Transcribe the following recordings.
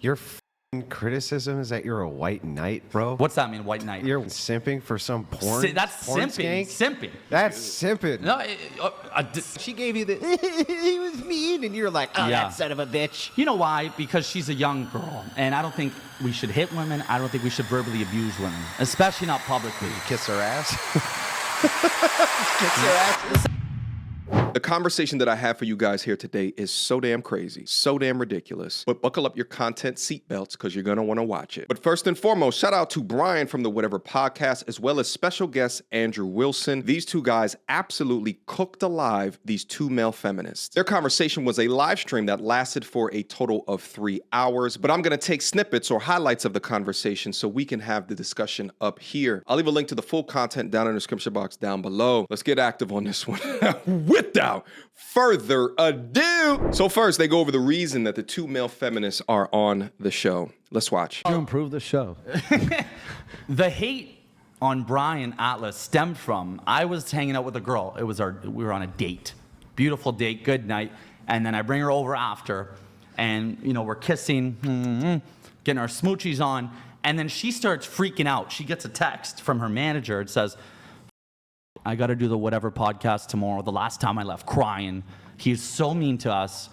Your criticism is that you're a white knight, bro. What's that mean, white knight? You're simping for some porn. That's porn simping. skank? Simping. That's simping. No, She gave you the he was mean, and you're like, oh, that son of a bitch. You know why? Because she's a young girl, and I don't think we should hit women. I don't think we should verbally abuse women, especially not publicly. Kiss her ass. Kiss her ass. The conversation that I have for you guys here today is so damn crazy, so damn ridiculous. But buckle up your content seatbelts because you're going to want to watch it. But first and foremost, shout out to Brian from the Whatever Podcast, as well as special guest Andrew Wilson. These two guys absolutely cooked alive these two male feminists. Their conversation was a live stream that lasted for a total of 3 hours, but I'm going to take snippets or highlights of the conversation so we can have the discussion up here. I'll leave a link to the full content down in the description box down below. Let's get active on this one. Without further ado. So first, they go over the reason that the two male feminists are on the show. Let's watch. To improve the show. The hate on Brian Atlas stemmed from, I was hanging out with a girl. We were on a date. Beautiful date, good night. And then I bring her over after, and we're kissing, getting our smoochies on, and then she starts freaking out. She gets a text from her manager. It says, I got to do the Whatever Podcast tomorrow. The last time I left crying. He's so mean to us.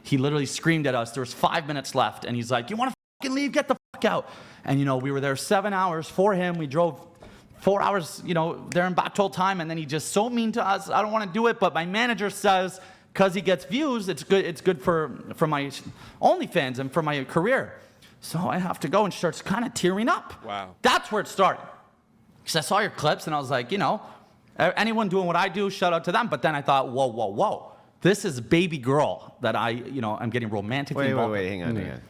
He literally screamed at us. There was 5 minutes left, and he's like, you want to fucking leave? Get the fuck out. And, we were there 7 hours for him. We drove 4 hours, there and back the whole time, and then he just so mean to us. I don't want to do it, but my manager says because he gets views, it's good for my OnlyFans and for my career. So I have to go, and she starts kind of tearing up. Wow. That's where it started. Because I saw your clips, and I was like, anyone doing what I do, shout out to them. But then I thought, whoa. This is baby girl that I'm getting romantically involved with. Wait, hang on.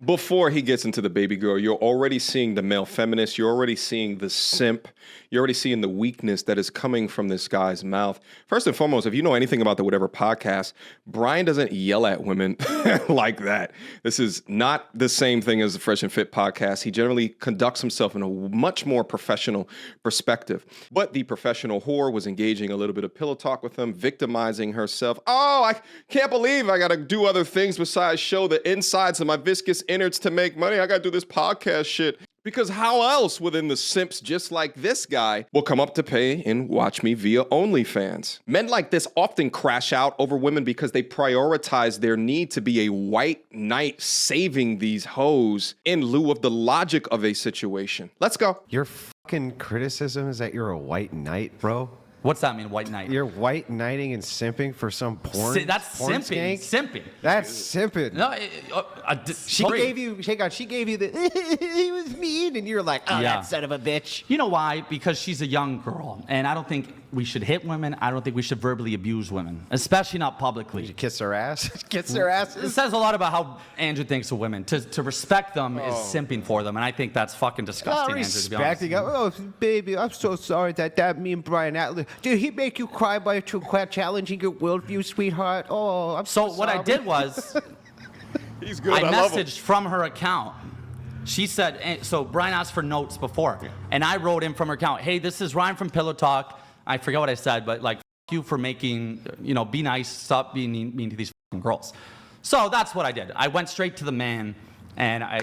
Before he gets into the baby girl, you're already seeing the male feminist. You're already seeing the simp. You're already seeing the weakness that is coming from this guy's mouth. First and foremost, if you know anything about the Whatever Podcast, Brian doesn't yell at women like that. This is not the same thing as the Fresh and Fit podcast. He generally conducts himself in a much more professional perspective. But the professional whore was engaging a little bit of pillow talk with him, victimizing herself. Oh, I can't believe I got to do other things besides show the insides of my viscous innards to make money. I got to do this podcast shit. Because how else within the simps just like this guy will come up to pay and watch me via OnlyFans? Men like this often crash out over women because they prioritize their need to be a white knight saving these hoes in lieu of the logic of a situation. Let's go. Your fucking criticism is that you're a white knight, bro. What's that mean, white knight? You're white knighting and simping for some porn. That's porn simping. skank? Simping. That's simping. No, She gave you the he was mean, and you're like, oh, that son of a bitch. You know why? Because she's a young girl, and I don't think we should hit women. I don't think we should verbally abuse women, especially not publicly. Did you kiss her ass? Kiss her ass. It says a lot about how Andrew thinks of women. To respect them is simping for them, and I think that's fucking disgusting, Andrew, to be honest. Respecting. Oh, baby, I'm so sorry that me and Brian Atlas. Did he make you cry by challenging your worldview, sweetheart? Oh, I'm so sorry. What I did was, He's good. I love him. messaged from her account. She said, so Brian asked for notes before, and I wrote in from her account, hey, this is Ryan from Pillow Talk. I forget what I said, but like, f you for making, be nice, stop being mean to these fucking girls. So that's what I did. I went straight to the man, and I,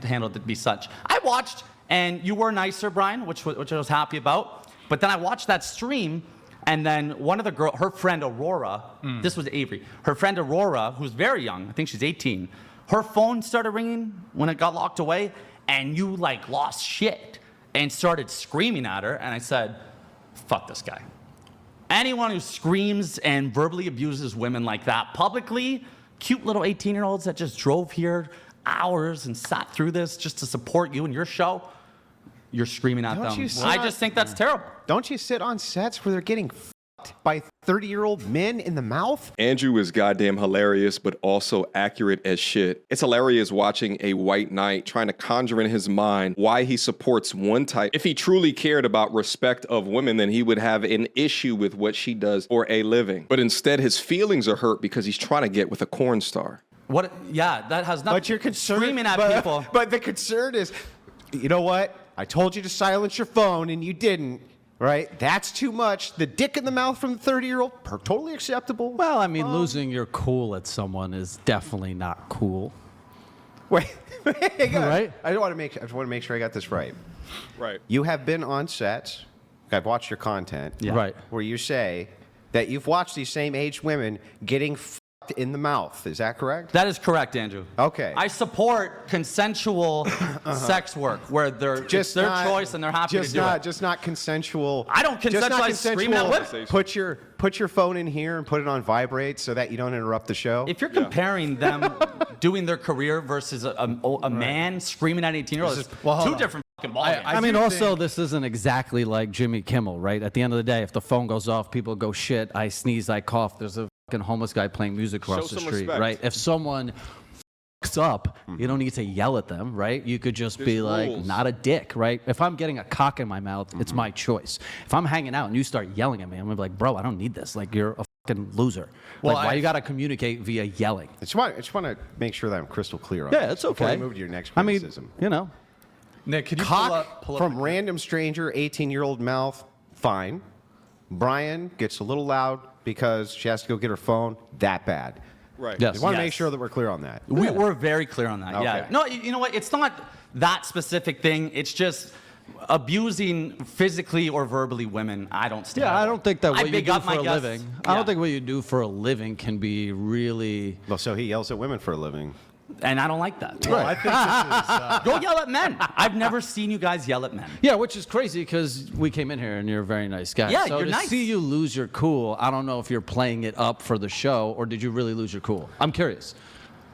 handled it to be such. I watched, and you were nicer, Brian, which I was happy about. But then I watched that stream, and then one of the girls, her friend Aurora, this was Avery, her friend Aurora, who's very young, I think she's 18, her phone started ringing when it got locked away, and you like lost shit and started screaming at her, and I said, fuck this guy. Anyone who screams and verbally abuses women like that publicly, cute little 18-year-olds that just drove here hours and sat through this just to support you and your show, you're screaming at them. I just think that's terrible. Don't you sit on sets where they're getting fucked by 30-year-old men in the mouth? Andrew is goddamn hilarious, but also accurate as shit. It's hilarious watching a white knight trying to conjure in his mind why he supports one type. If he truly cared about respect of women, then he would have an issue with what she does for a living. But instead, his feelings are hurt because he's trying to get with a porn star. What? Yeah, that has nothing. But you're concerned, screaming at people. But the concern is, you know what? I told you to silence your phone and you didn't, right? That's too much. The dick in the mouth from the 30-year-old, totally acceptable. Well, I mean, losing your cool at someone is definitely not cool. Wait, hang on. Right? I just want to make sure I got this right. Right. You have been on sets. I've watched your content. Yeah. Right. Where you say that you've watched these same aged women getting fucked in the mouth. Is that correct? That is correct, Andrew. Okay. I support consensual sex work where it's their choice and they're happy to do it. Just not consensual. I don't consensualize screaming at women. Put your phone in here and put it on vibrate so that you don't interrupt the show. If you're comparing them doing their career versus a man screaming at 18-year-olds, it's two different fucking ballgames. I mean, also, this isn't exactly like Jimmy Kimmel, right? At the end of the day, if the phone goes off, people go shit, I sneeze, I cough. There's a fucking homeless guy playing music across the street, respect. right? If someone fucks up, you don't need to yell at them, right? You could just be like, rules. not a dick, right? If I'm getting a cock in my mouth, it's my choice. If I'm hanging out and you start yelling at me, I'm gonna be like, bro, I don't need this. Like, you're a fucking loser. Well, like, why you gotta communicate via yelling? I just want to make sure that I'm crystal clear on Yeah, this it's okay. before I move to your next I mean, criticism. you know. Nick, could you Cock pull up from random stranger, 18-year-old mouth, fine. Brian gets a little loud because she has to go get her phone, that bad. Right. Yes. I want to Yes. make sure that we're clear on that. We're very clear on that. Yeah. Okay. No, you know what? It's not that specific thing. It's just abusing physically or verbally women. I don't stand. Yeah, I don't think that I what you big do up for my a guests. living. Yeah. I don't think what you do for a living can be really. Well, so he yells at women for a living. And I don't like that. Well, I think this is. Go yell at men. I've never seen you guys yell at men. Yeah, which is crazy because we came in here and you're a very nice guy. Yeah, so you're to nice. see you lose your cool, I don't know if you're playing it up for the show or did you really lose your cool? I'm curious.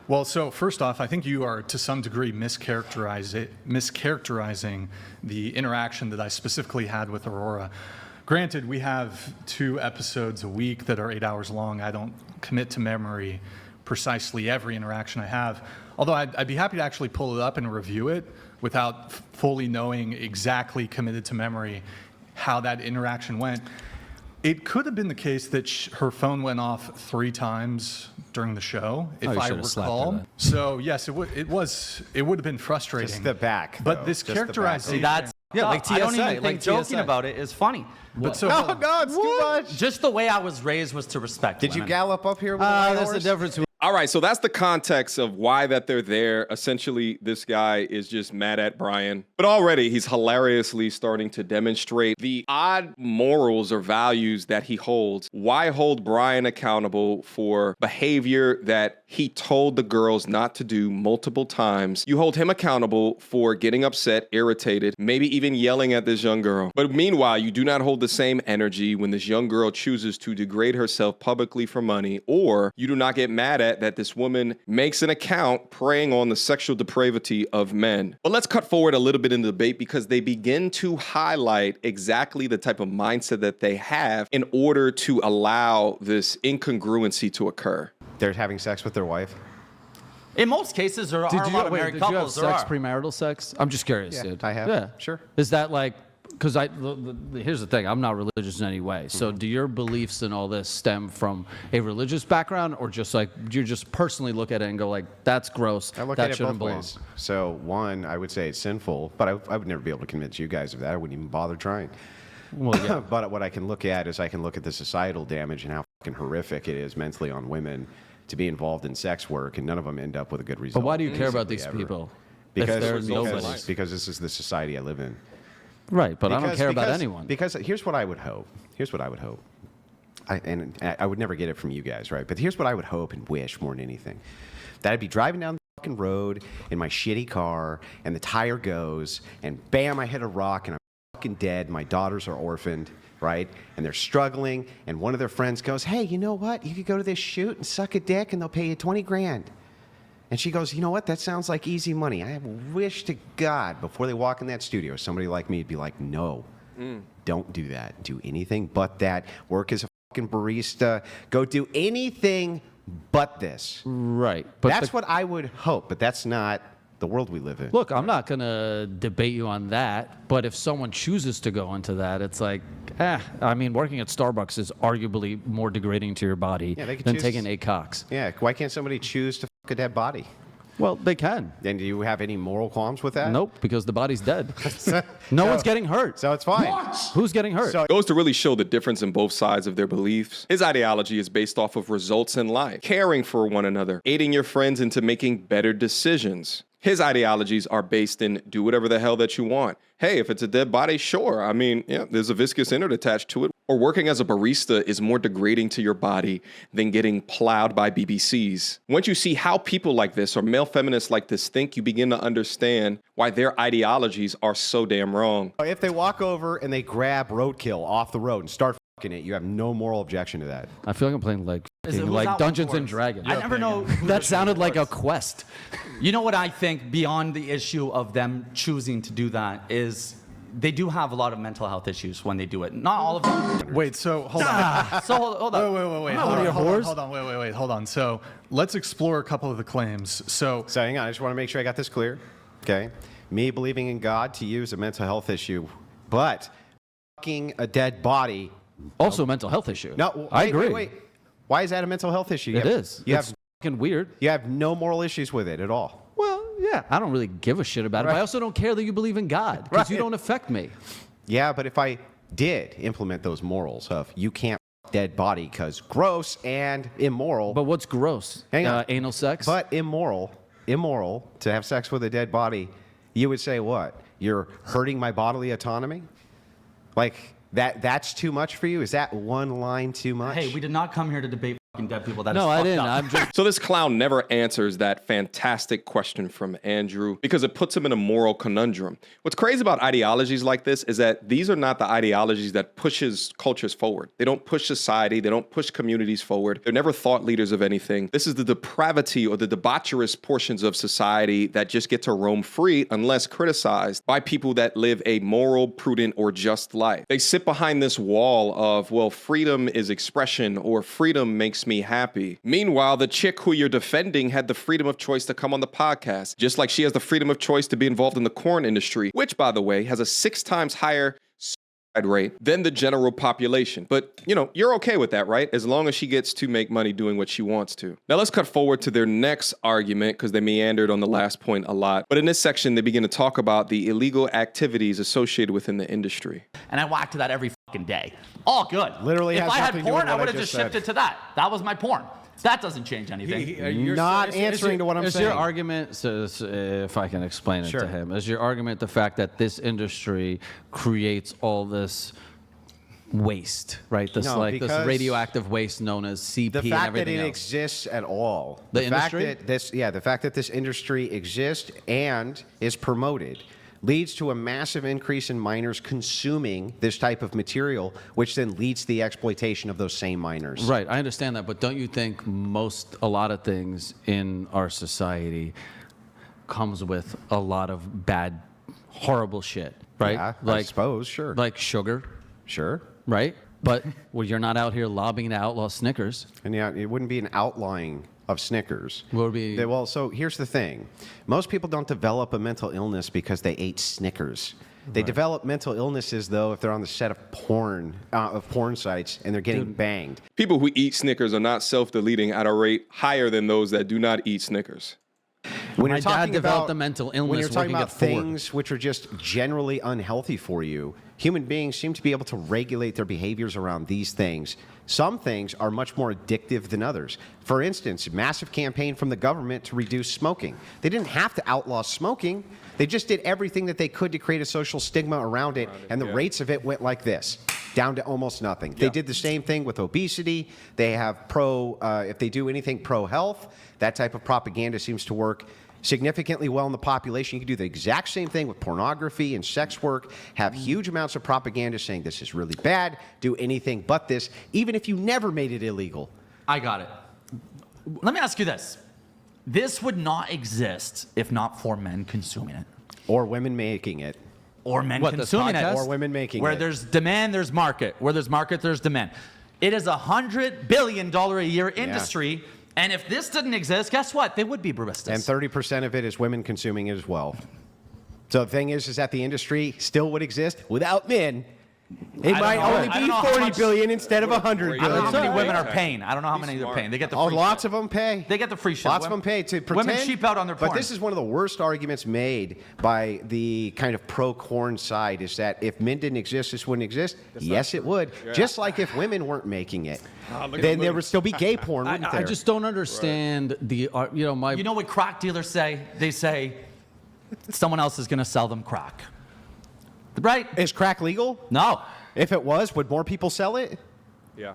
Well, so first off, I think you are to some degree mischaracterizing the interaction that I specifically had with Aurora. Granted, we have 2 episodes a week that are 8 hours long. I don't commit to memory precisely every interaction I have. Although I'd be happy to actually pull it up and review it without fully knowing exactly committed to memory how that interaction went. It could have been the case that her phone went off 3 times during the show, if you I should have slapped her recall. then. So yes, it would have been frustrating. Just the back, But though. this Just the back. characterization. See, that's Yeah, like I don't TSA, even think like joking TSA. about it is funny. But so No, no, it's too much. Just the way I was raised was to respect Did you women. gallop up here with a white There's a horse? difference. All right, so that's the context of why that they're there. Essentially, this guy is just mad at Brian. But already, he's hilariously starting to demonstrate the odd morals or values that he holds. Why hold Brian accountable for behavior that he told the girls not to do multiple times? You hold him accountable for getting upset, irritated, maybe even yelling at this young girl. But meanwhile, you do not hold the same energy when this young girl chooses to degrade herself publicly for money, or you do not get mad at that this woman makes an account preying on the sexual depravity of men. But let's cut forward a little bit in the debate because they begin to highlight exactly the type of mindset that they have in order to allow this incongruency to occur. They're having sex with their wife. In most cases, there are a lot of married did you have couples. There sex, are. premarital sex? I'm just curious, Yeah, dude. I have. Yeah. Sure. Is that like, because here's the thing, I'm not religious in any way. So do your beliefs and all this stem from a religious background or just like, you just personally look at it and go like, that's gross, I look that at it shouldn't both belong? ways. So one, I would say it's sinful, but I would never be able to convince you guys of that. I wouldn't even bother trying. Well, yeah. But what I can look at is I can look at the societal damage and how fucking horrific it is mentally on women to be involved in sex work, and none of them end up with a good result. But why do you care about basically, these ever. people? Because, if they're nobodies. because this is the society I live in. Right, but I don't Because- care about because- anyone. Because here's what I would hope. Here's what I would hope. And I would never get it from you guys, right? But here's what I would hope and wish more than anything. That I'd be driving down the fucking road in my shitty car, and the tire goes, and bam, I hit a rock, and I'm fucking dead. My daughters are orphaned, right? And they're struggling, and one of their friends goes, hey, you know what? You could go to this shoot and suck a dick, and they'll pay you 20 grand. And she goes, you know what? That sounds like easy money. I wish to God, before they walk in that studio, somebody like me would be like, no, don't do that. Do anything but that. Work as a fucking barista. Go do anything but this. Right. But That's what I would hope, but that's not the world we live in. Look, I'm not going to debate you on that, but if someone chooses to go into that, it's like, I mean, working at Starbucks is arguably more degrading to your body Yeah, they could than choose- taking 8 cocks. Yeah, why can't somebody choose to fuck a dead body? Well, they can. And do you have any moral qualms with that? Nope, because the body's dead. No one's getting hurt. So it's fine. Who's getting hurt? So- It goes to really show the difference in both sides of their beliefs. His ideology is based off of results in life, caring for one another, aiding your friends into making better decisions. His ideologies are based in do whatever the hell that you want. Hey, if it's a dead body, sure. I mean, yeah, there's a viscous innard attached to it. Or working as a barista is more degrading to your body than getting plowed by BBCs. Once you see how people like this or male feminists like this think, you begin to understand why their ideologies are so damn wrong. If they walk over and they grab roadkill off the road and start fucking it, you have no moral objection to that. I feel like I'm playing like Who's that one Dungeons for? and Dragons. I never know. That sounded like a quest. You know what I think beyond the issue of them choosing to do that is they do have a lot of mental health issues when they do it. Not all of them. Wait, so hold on. So hold on. Wait. Hold on. So let's explore a couple of the claims. So hang on, I just want to make sure I got this clear. Okay? Me believing in God to you is a mental health issue, but fucking a dead body. Also a mental health issue. No, I agree. Wait. Why is that a mental health issue? It is. It's fucking weird. You have no moral issues with it at all. Well, yeah, I don't really give a shit about it. But I also don't care that you believe in God because you don't affect me. Yeah, but if I did implement those morals of you can't dead body because gross and immoral. But what's gross? Hang on. Anal sex? But immoral to have sex with a dead body, you would say what? You're hurting my bodily autonomy? Like that's too much for you? Is that one line too much? Hey, we did not come here to debate fucking dead people. That is no, I fucked didn't. up. I'm just. So this clown never answers that fantastic question from Andrew because it puts him in a moral conundrum. What's crazy about ideologies like this is that these are not the ideologies that pushes cultures forward. They don't push society. They don't push communities forward. They're never thought leaders of anything. This is the depravity or the debaucherous portions of society that just get to roam free unless criticized by people that live a moral, prudent, or just life. They sit behind this wall of, well, freedom is expression or freedom makes me happy. Meanwhile, the chick who you're defending had the freedom of choice to come on the podcast, just like she has the freedom of choice to be involved in the corn industry, which, by the way, has a 6 times higher suicide rate than the general population. But, you know, you're okay with that, right? As long as she gets to make money doing what she wants to. Now, let's cut forward to their next argument because they meandered on the last point a lot. But in this section, they begin to talk about the illegal activities associated within the industry. And I whacked that every fucking day. All good. Literally if has I had nothing to do porn, with I what I would have just just shifted to that. That was my porn. That doesn't change anything. Not answering to what I'm Is saying. your argument, so if I can explain it Sure. to him, is your argument the fact that this industry creates all this waste, right? This No, this because radioactive waste known as CP The and fact that everything it else. exists at all. The fact industry? that the fact that this industry exists and is promoted leads to a massive increase in minors consuming this type of material, which then leads to the exploitation of those same minors. Right, I understand that, but don't you think a lot of things in our society comes with a lot of bad, horrible shit, right? Yeah, I suppose, sure. Like sugar, Sure. right? But well, you're not out here lobbying to outlaw Snickers. And yeah, it wouldn't be an outlying of Snickers. What would be? Well, so here's the thing. Most people don't develop a mental illness because they ate Snickers. They develop mental illnesses, though, if they're on the set of porn sites and they're getting banged. People who eat Snickers are not self-deleting at a rate higher than those that do not eat Snickers. When My you're dad talking developed about, a mental illness when you're talking working about at Ford. things which are just generally unhealthy for you, human beings seem to be able to regulate their behaviors around these things. Some things are much more addictive than others. For instance, massive campaign from the government to reduce smoking. They didn't have to outlaw smoking. They just did everything that they could to create a social stigma around it, and the rates of it went like this, down to almost nothing. They did the same thing with obesity. They have if they do anything pro-health, that type of propaganda seems to work significantly well in the population. You can do the exact same thing with pornography and sex work, have huge amounts of propaganda saying this is really bad, do anything but this, even if you never made it illegal. I got it. Let me ask you this. This would not exist if not for men consuming it. Or women making it. Or men What, this consuming it. podcast? Or women making Where it. there's demand, there's market. Where there's market, there's demand. It is $100 billion a year industry. And if this didn't exist, guess what? They would be baristas. And 30% of it is women consuming it as well. So the thing is that the industry still would exist without men. It might know. only I don't be know how 40 much- billion instead of 100 I don't know how billion. many women are paying. I don't know how many they're paying. They get the free Oh, lots shit. of them pay. They get the free shit. Lots of them pay to pretend. Women cheap out on their porn. But this is one of the worst arguments made by the kind of pro-corn side is that if men didn't exist, this wouldn't exist. Yes, it would. Just like if women weren't making it. Then there would still be gay porn, wouldn't I there? just don't understand the, You know what crack dealers say? They say, someone else is going to sell them crack. Right? Is crack legal? No. If it was, would more people sell it? Yeah.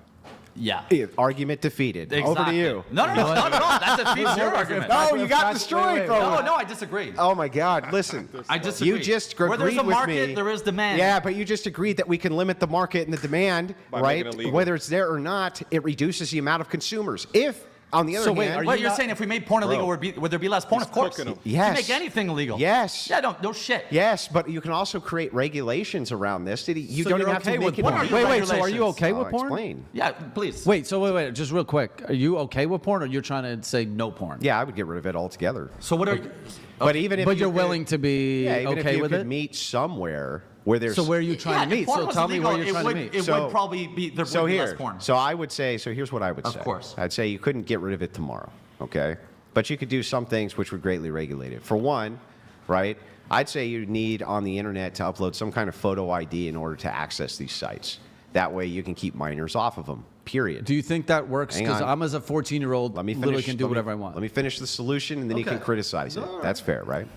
Yeah. Argument defeated. Exactly. Over to you. No, not at all. That defeats your argument. No, you got destroyed, bro. No, I disagree. Oh my God! Listen, I disagree. You just Where there's agreed a market, with me. there is demand. Yeah, but you just agreed that we can limit the market and the demand, By right? making it legal. Whether it's there or not, it reduces the amount of consumers. If, on the other hand, You're saying if we made porn illegal, would there be less porn? Of course. cooking 'em. Yes. You make anything illegal. Yes. Yeah, no shit. yes, but you can also create regulations around this. You So don't you're even have okay to with make it. What porn? are your Wait, so are you regulations? okay with I'll porn? explain. Yeah, please. Wait, so wait, just real quick. Are you okay with porn, or you're trying to say no porn? Yeah, I would get rid of it altogether. So what are you? But even if But you you're could- willing to be yeah, even if okay you with could it? meet somewhere where there's. So where are you trying to if meet? porn So was tell me legal, where you're trying to meet. It So- would probably be there So would be here, less porn. so I would say, so here's what I would say. Of course. I'd say you couldn't get rid of it tomorrow, okay? But you could do some things which would greatly regulate it. For one, right, I'd say you need on the internet to upload some kind of photo ID in order to access these sites. That way you can keep minors off of them, period. Do you think that works? Hang Because on. I'm as a 14-year-old, Let me finish. literally can do let me- whatever I want. Let me finish the solution, and then you can Okay. criticize it. That's fair, right?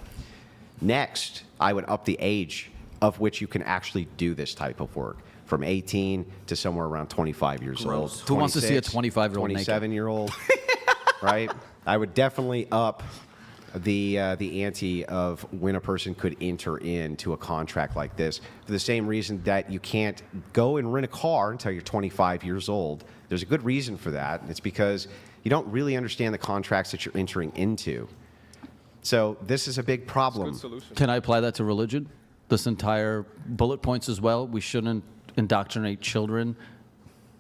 Next, I would up the age of which you can actually do this type of work from 18 to somewhere around 25 years old. Who wants to see a 26, 25-year-old naked? 27-year-old, right? I would definitely up the ante of when a person could enter into a contract like this for the same reason that you can't go and rent a car until you're 25 years old. There's a good reason for that, and it's because you don't really understand the contracts that you're entering into. So this is a big problem. Good solution. Can I apply that to religion? This entire bullet points as well? We shouldn't indoctrinate children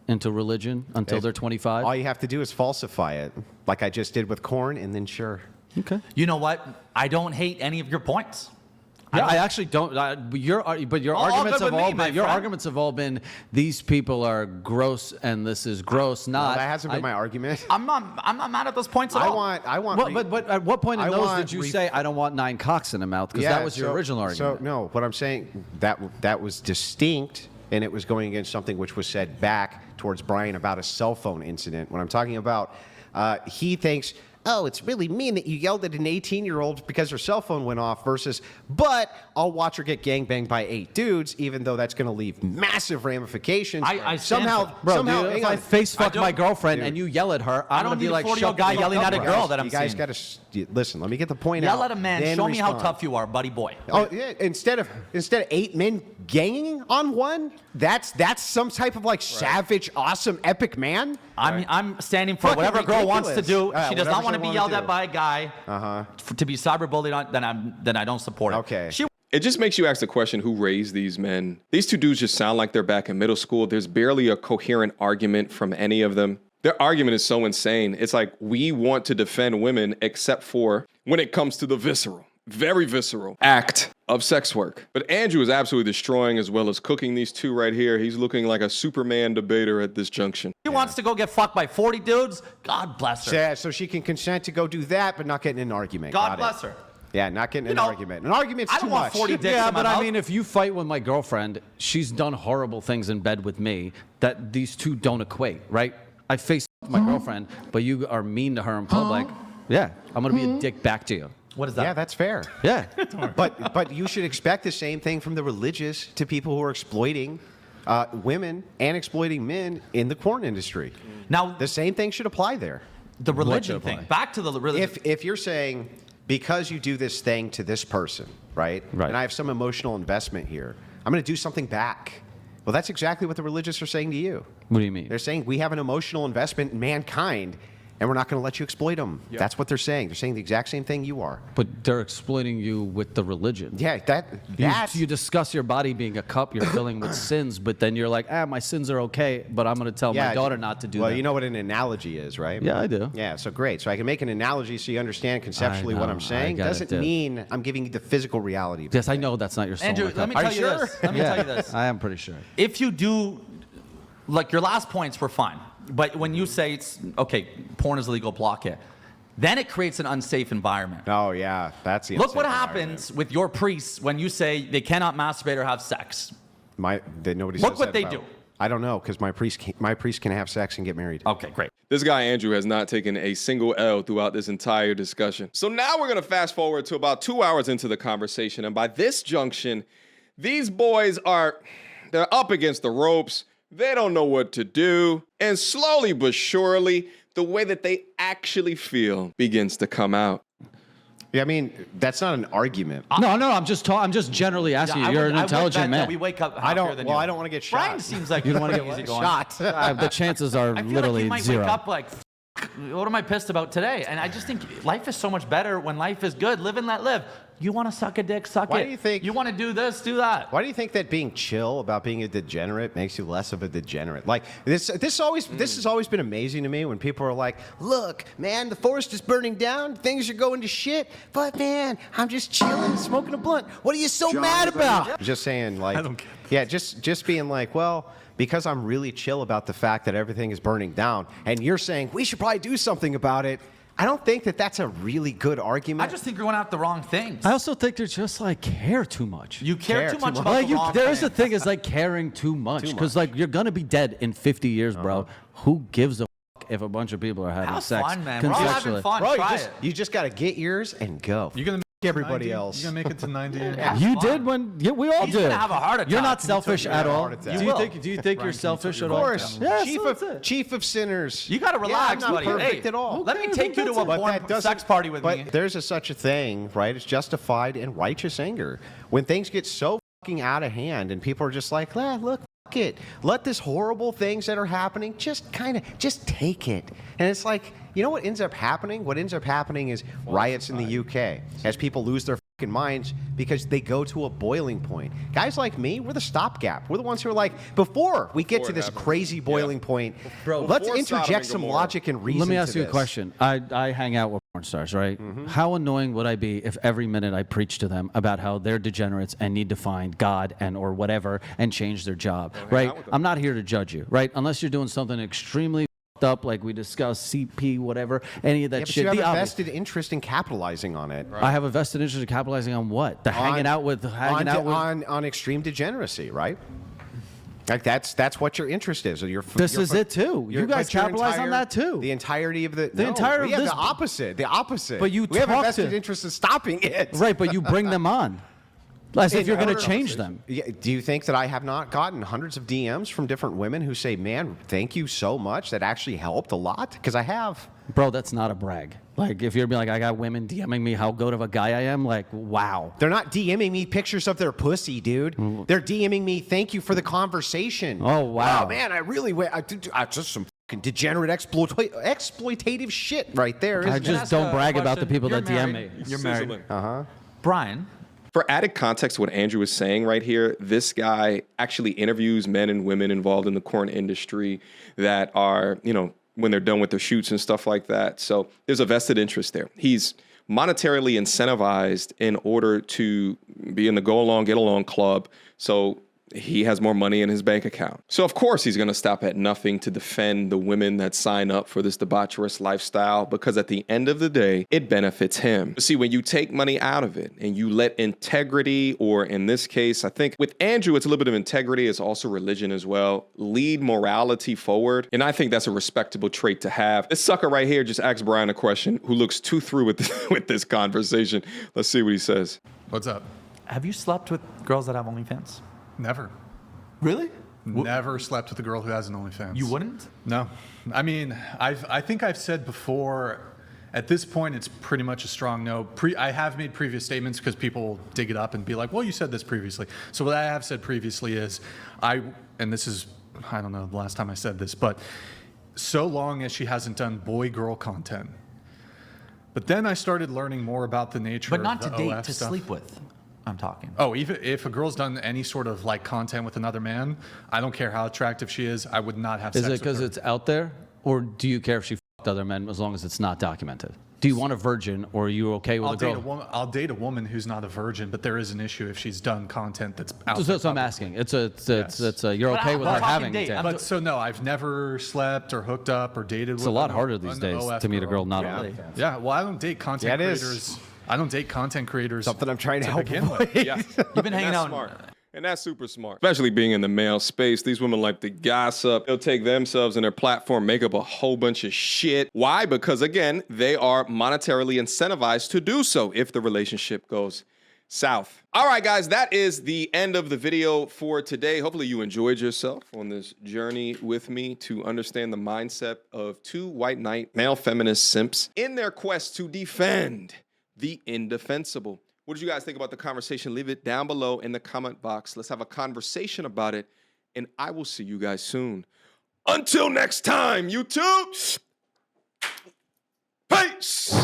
into religion until they're 25? All you have to do is falsify it, like I just did with corn, and then sure. Okay. You know what? I don't hate any of your points. Yeah, I actually don't. But your All arguments good have with all me, my been. Your friend. arguments have all been. These people are gross, and this is gross. No, Not. that hasn't been my argument. I'm not mad at those points at I all. want. But at what point in I those want did you say I don't want 9 cocks in a mouth? Because that was your original argument. So no, what I'm saying that was distinct, and it was going against something which was said back towards Brian about a cell phone incident. When I'm talking about, he thinks, oh, it's really mean that you yelled at an 18-year-old because her cell phone went off versus, but I'll watch her get gangbanged by 8 dudes, even though that's going to leave massive ramifications. I stand somehow, for- Bro, somehow, dude, hang if I on. face fuck don't- my girlfriend Dude. and you yell at her, I I'm don't gonna be need a like, 40-year-old shut guy the yelling fuck at a up, girl bro. that I'm You guys seeing. got to listen. Let me get the point out. Yell at a man. then Show me how respond. tough you are, buddy boy. Oh yeah! Instead of 8 men ganging on one, that's some type of like savage, awesome, epic man. I'm standing for Fucking whatever a girl wants to do. ridiculous. She does Whatever not want to she be wanna yelled do. at by a guy. To be cyberbullied on, then I don't support it. Okay. It just makes you ask the question, who raised these men? These two dudes just sound like they're back in middle school. There's barely a coherent argument from any of them. Their argument is so insane. It's like, we want to defend women except for when it comes to the visceral, very visceral act of sex work. But Andrew is absolutely destroying as well as cooking these two right here. He's looking like a Superman debater at this junction. She wants to go get fucked by 40 dudes. God bless her. Yeah, so she can consent to go do that, but not get in an argument. God Got it. bless her. Yeah, not getting in an know, argument. An argument's I too don't want much. 40 dicks Yeah, in my but I mouth. mean, if you fight with my girlfriend, she's done horrible things in bed with me. That these two don't equate, right? I face my girlfriend, but you are mean to her in public. Yeah, I'm gonna be a dick back to you. What is that? Yeah, that's fair. Yeah. But you should expect the same thing from the religious to people who are exploiting women and exploiting men in the porn industry. Now, The same thing should apply there. the religion should thing. apply? Back to the religion. If you're saying because you do this thing to this person, right? Right. And I have some emotional investment here, I'm going to do something back. Well, that's exactly what the religious are saying to you. What do you mean? They're saying we have an emotional investment in mankind, and we're not going to let you exploit them. That's what they're saying. They're saying the exact same thing you are. But they're exploiting you with the religion. Yeah, that's You discuss your body being a cup you're filling with sins, but then you're like, my sins are okay, but I'm going to tell my daughter not to do well, that. you know what an analogy is, right? Yeah, I do. Yeah, so great. So I can make an analogy so you understand conceptually what know, I'm I saying. got it, Doesn't dude. mean I'm giving you the physical reality. of Yes, it. I know that's not your soul. Andrew, let me Are tell you you sure? this. Let me tell you this. I am pretty sure. If you do, like your last points were fine, but when you say it's okay, porn is illegal, block it. Then it creates an unsafe environment. Oh yeah, that's the. Look what unsafe happens with your priests when you say they cannot masturbate or have sex. environment. Nobody. Look says what that they about- do. I don't know, because my priest can have sex and get married. Okay, great. This guy, Andrew, has not taken a single L throughout this entire discussion. So now we're going to fast forward to about 2 hours into the conversation. And by this junction, these boys they're up against the ropes. They don't know what to do. And slowly but surely, the way that they actually feel begins to come out. Yeah, I mean, that's not an argument. No, I'm just generally asking you. You're an intelligent man. We wake up I happier don't. than Well, you. I don't want to get shot. Brian seems like You don't want to get easy going. shot. The chances are I feel literally like he might zero. wake up like, what am I pissed about today? And I just think life is so much better when life is good. Live and let live. You want to suck a dick, suck Why it. do you think- You want to do this, do that. Why do you think that being chill about being a degenerate makes you less of a degenerate? Like this has always been amazing to me when people are like, "Look, man, the forest is burning down, things are going to shit, but man, I'm just chilling, smoking a blunt. What are you so mad about?" Just saying, like, I don't get this. yeah, just being like, well, because I'm really chill about the fact that everything is burning down, and you're saying we should probably do something about it. I don't think that that's a really good argument. I just think you're going after the wrong things. I also think they're just like care too much. You care too much about Like the wrong there is a things. thing is like caring too much Too because much. like you're gonna be dead in 50 years, bro. Who gives a fuck if a bunch of people are having Have sex fun, man. We're all having consensually? fun. Bro, Try you it. just got to get yours and go. You're gonna everybody 90? else. You're gonna make it to 90. You Fun. did when we all He's did. gonna have a heart attack. You're not selfish you at have a all. heart attack. Do You you will. think you're Brian, selfish can at you Of all? course, Yeah, chief of sinners. You got to relax, yeah, I'm not buddy. perfect Hey, at all. Let me take you to a But porn that doesn't- sex party with but me. there's such a thing, right? It's justified and righteous anger. When things get so fucking out of hand and people are just like, look, fuck it. Let this horrible things that are happening just take it. And it's like, you know what ends up happening? What ends up happening is riots in the UK as people lose their fucking minds because they go to a boiling point. Guys like me, we're the stopgap. We're the ones who are like, before we get Before to it this happens. crazy boiling point, Bro, let's before Sodom interject and some Gomorrah. logic and reason. Let me ask to you a this. question. I hang out with porn stars, right? How annoying would I be if every minute I preach to them about how they're degenerates and need to find God and or whatever and change their job, right? out with them. I'm not here to judge you, right? Unless you're doing something extremely up, like we discussed, CP, whatever, any of that Yeah, but shit. you have The a obvious- vested interest in capitalizing on it. I have a vested interest in capitalizing on what? The hanging out with on extreme degeneracy, right? Like that's what your interest is. Or This is it too. You guys but your capitalize on that too. The entirety of the entire we of have this- the opposite. The opposite. But you we have a talk vested to- interest in stopping it. Right, but you bring them on. As if In you're going to order- change them. Yeah, do you think that I have not gotten hundreds of DMs from different women who say, "Man, thank you so much. That actually helped a lot"? Because I have. Bro, that's not a brag. Like, if you're being like, I got women DMing me how good of a guy I am, like, wow. They're not DMing me pictures of their pussy, dude. They're DMing me, "Thank you for the conversation." Oh, wow. Man, I really went. I just some fucking degenerate exploitative shit right there. I isn't it? just don't brag about the people You're that DM married. me. You're married. Sizzling. Brian, For added context to what Andrew is saying right here, this guy actually interviews men and women involved in the porn industry that are, when they're done with their shoots and stuff like that. So there's a vested interest there. He's monetarily incentivized in order to be in the go along, get along club. So he has more money in his bank account. So of course he's going to stop at nothing to defend the women that sign up for this debaucherous lifestyle, because at the end of the day, it benefits him. See, when you take money out of it and you let integrity, or in this case, I think with Andrew, it's a little bit of integrity, it's also religion as well, lead morality forward. And I think that's a respectable trait to have. This sucker right here just asked Brian a question who looks too through with this, with this conversation. Let's see what he says. What's up? have you slept with girls that have OnlyFans? Never. Really? Never slept with a girl who has an OnlyFans. You wouldn't? No. I mean, I think I've said before, at this point, it's pretty much a strong no. I have made previous statements because people dig it up and be like, well, you said this previously. So what I have said previously is, and this is, I don't know the last time I said this, but so long as she hasn't done boy-girl content. But then I started learning more about the nature But of not the to date, OF to stuff. sleep with. I'm talking. Oh, even if a girl's done any sort of like content with another man, I don't care how attractive she is, I would not have Is sex it with because her. it's out there? Or do you care if she fucked other men as long as it's not documented? Do you want a virgin, or are you okay with a girl? I'll date a woman who's not a virgin, but there is an issue if she's done content that's out there. That's what I'm asking. You're But okay I'm with her talking having date. it. But so no, I've never slept or hooked up or dated with It's a lot an harder these an days OF to meet a girl not yeah. on OnlyFans. Yeah, well, I don't date content Yeah, it is. creators. I don't date content creators. Something I'm trying to help begin avoid. with. Yeah. You've been hanging That's out. smart. And that's super smart. Especially being in the male space. These women like to gossip. They'll take themselves and their platform, make up a whole bunch of shit. Why? Because, again, they are monetarily incentivized to do so if the relationship goes south. All right, guys, that is the end of the video for today. Hopefully you enjoyed yourself on this journey with me to understand the mindset of two white knight male feminist simps in their quest to defend the indefensible. What did you guys think about the conversation? Leave it down below in the comment box. Let's have a conversation about it, and I will see you guys soon. Until next time, YouTube. Peace.